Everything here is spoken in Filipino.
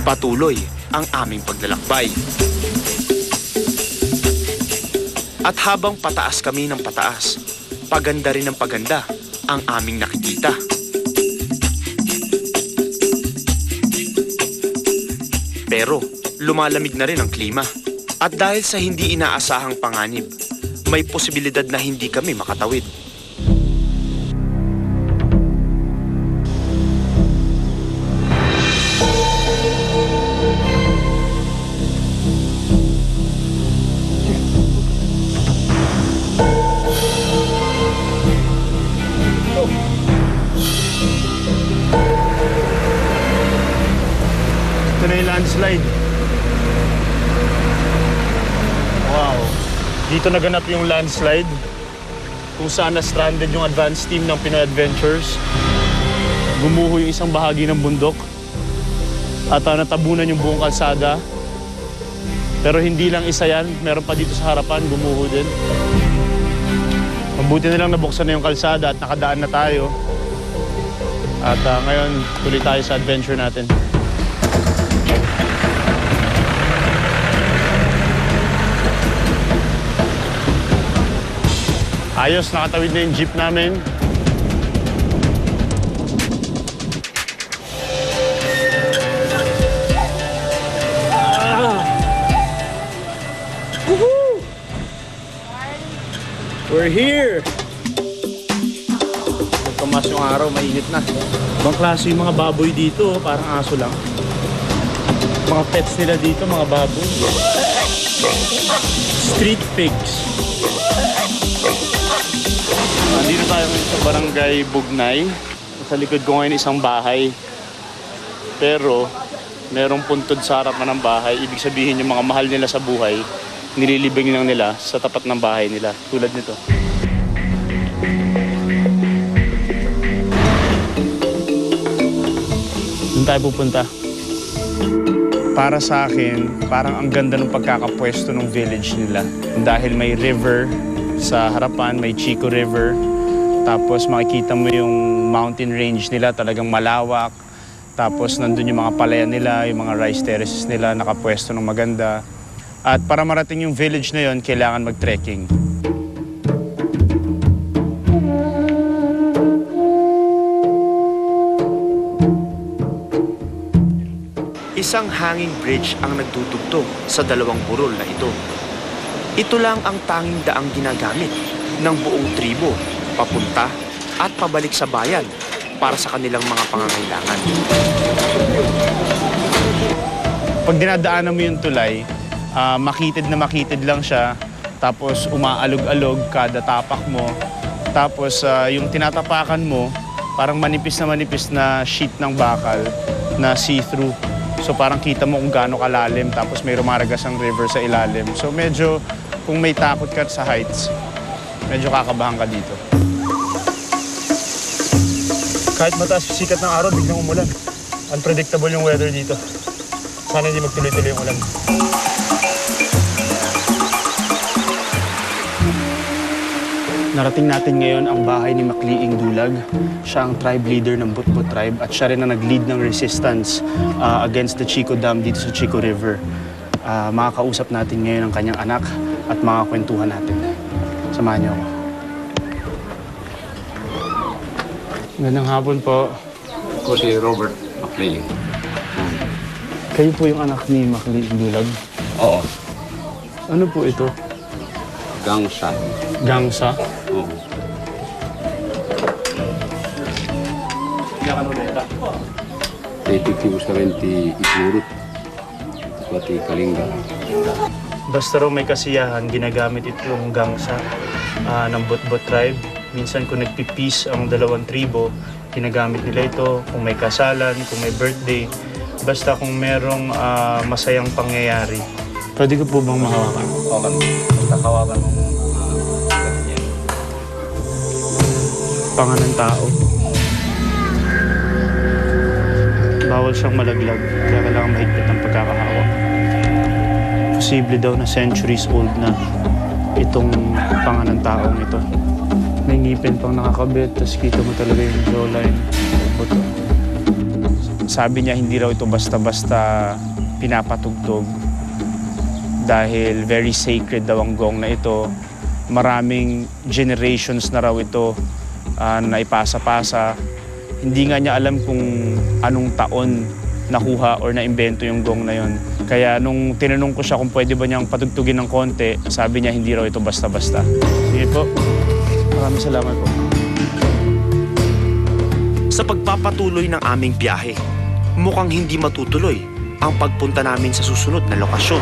Patuloy ang aming paglalakbay. At habang pataas kami ng pataas, paganda rin ng paganda ang aming nakikita. Pero lumalamig na rin ang klima. At dahil sa hindi inaasahang panganib, may posibilidad na hindi kami makatawid. Ito na yung landslide. Wow. Dito naganap yung landslide kung saan na-stranded yung advance team ng Pinoy Adventures. Gumuho yung isang bahagi ng bundok at natabunan yung buong kalsada. Pero hindi lang isa yan, meron pa dito sa harapan, gumuho din. Mabuti na lang nabuksan na yung kalsada at nakadaan na tayo. At ngayon, tuloy tayo sa adventure natin. Ayos, nakatawid na yung jeep namin. Woohoo! We're here! Nagkamas yung araw, mainit na. Ibang klase yung mga baboy dito, parang aso lang. Mga pets nila dito, mga baboy. Street pigs. Nandito tayo ngayon sa barangay Bugnay. Sa likod ko ngayon isang bahay. Pero merong puntod sa harapan ng bahay. Ibig sabihin yung mga mahal nila sa buhay, nililibing lang nila sa tapat ng bahay nila. Tulad nito. Doon tayo pupunta. Para sa akin, parang ang ganda ng pagkakapwesto ng village nila. Dahil may river sa harapan, may Chico River. Tapos makikita mo yung mountain range nila, talagang malawak. Tapos nandun yung mga palayan nila, yung mga rice terraces nila, nakapwesto ng maganda. At para marating yung village na yon, kailangan mag-trekking. Isang hanging bridge ang nagtutugtog sa dalawang burol na ito. Ito lang ang tanging daang ginagamit ng buong tribo papunta at pabalik sa bayan para sa kanilang mga pangangailangan. Pag dinadaanan mo yung tulay, makitid na makitid lang siya, tapos umaalog-alog kada tapak mo. Tapos yung tinatapakan mo, parang manipis na sheet ng bakal na see-through. So parang kita mo kung gaano kalalim, tapos may rumaragas ang river sa ilalim. So medyo, kung may takot ka sa heights, medyo kakabahan ka dito. Kahit mataas sikat ng araw, biglang umulan. Unpredictable yung weather dito. Sana hindi magtuloy-tuloy yung ulan. Narating natin ngayon ang bahay ni Makliing Dulag. Siya ang tribe leader ng Butbut tribe at siya rin ang nag-lead ng resistance against the Chico Dam dito sa Chico River. Makakausap natin ngayon ang kanyang anak at makakwentuhan natin. Samahan niyo ako. Magandang hapon po. Ako si Robert Makliing. Kayo po yung anak ni Makliing Dulag? Oo. Ano po ito? Gangsa. Gangsa? Oo. Titikiw sa renti isurut. Pati Kalinga. Basta raw may kasiyahan, ginagamit itong gangsa ng Butbut tribe. Minsan kung nagpipis ang dalawang tribo, ginagamit nila ito. Kung may kasalan, kung may birthday, basta kung merong masayang pangyayari. Pwede ko po bang mahawakan? Hawakan mo. Basta hawakan mo. Panga ng tao. Bawal siyang malaglag, kaya kailangan mahigpit ang pagkakahawak. Posible daw na centuries old na itong panga ng taong ito. May ngipin pang nakakabit, tapos kita mo talaga yung jawline. Buto. sabi niya hindi raw ito basta-basta pinapatugtog dahil very sacred daw ang gong na ito. Maraming generations na raw ito na ipasa-pasa. Hindi nga niya alam kung anong taon nakuha or naimbento yung gong na yon. Kaya nung tinanong ko siya kung pwede ba niyang patugtugin ng konti, sabi niya hindi raw ito basta-basta. Sige po. Maraming salamat po. Sa pagpapatuloy ng aming biyahe, mukhang hindi matutuloy ang pagpunta namin sa susunod na lokasyon.